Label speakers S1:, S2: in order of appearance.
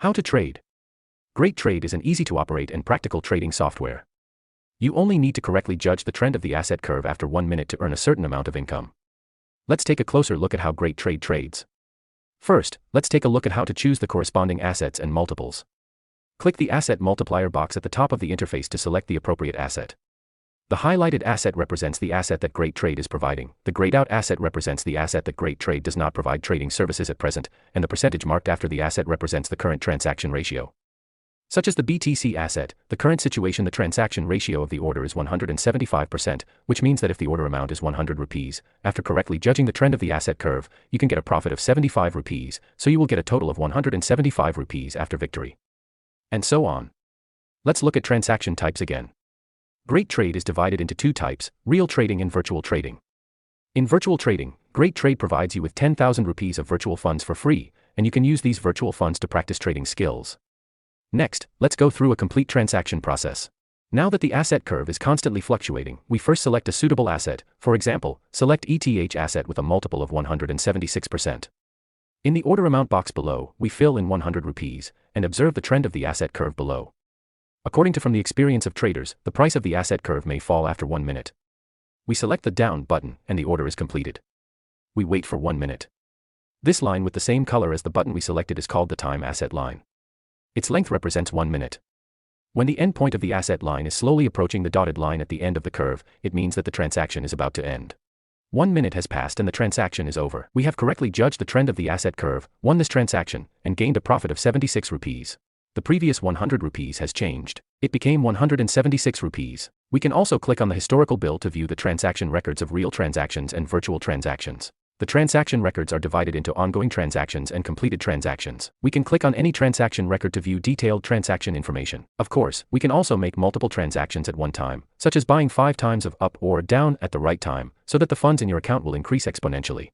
S1: How to trade. GreatTrade is an easy-to-operate and practical trading software. You only need to correctly judge the trend of the asset curve after 1 minute to earn a certain amount of income. Let's take a closer look at how GreatTrade trades. First, let's take a look at how to choose the corresponding assets and multiples. Click the Asset Multiplier box at the top of the interface to select the appropriate asset. The highlighted asset represents the asset that GreatTrade is providing, the grayed out asset represents the asset that GreatTrade does not provide trading services at present, and the percentage marked after the asset represents the current transaction ratio. Such as the BTC asset, the current situation, the transaction ratio of the order is 175%, which means that if the order amount is 100 rupees, after correctly judging the trend of the asset curve, you can get a profit of 75 rupees, so you will get a total of 175 rupees after victory. And so on. Let's look at transaction types again. GreatTrade is divided into two types, real trading and virtual trading. In virtual trading, GreatTrade provides you with 10,000 rupees of virtual funds for free, and you can use these virtual funds to practice trading skills. Next, let's go through a complete transaction process. Now that the asset curve is constantly fluctuating, we first select a suitable asset, for example, select ETH asset with a multiple of 176%. In the order amount box below, we fill in 100 rupees, and observe the trend of the asset curve below. According to from the experience of traders, the price of the asset curve may fall after 1 minute. We select the down button, and the order is completed. We wait for 1 minute. This line with the same color as the button we selected is called the time asset line. Its length represents 1 minute. When the end point of the asset line is slowly approaching the dotted line at the end of the curve, it means that the transaction is about to end. 1 minute has passed and the transaction is over. We have correctly judged the trend of the asset curve, won this transaction, and gained a profit of 76 rupees. The previous 100 rupees has changed. It became 176 rupees. We can also click on the historical bill to view the transaction records of real transactions and virtual transactions. The transaction records are divided into ongoing transactions and completed transactions. We can click on any transaction record to view detailed transaction information. Of course, we can also make multiple transactions at one time, such as buying 5 times of up or down at the right time, so that the funds in your account will increase exponentially.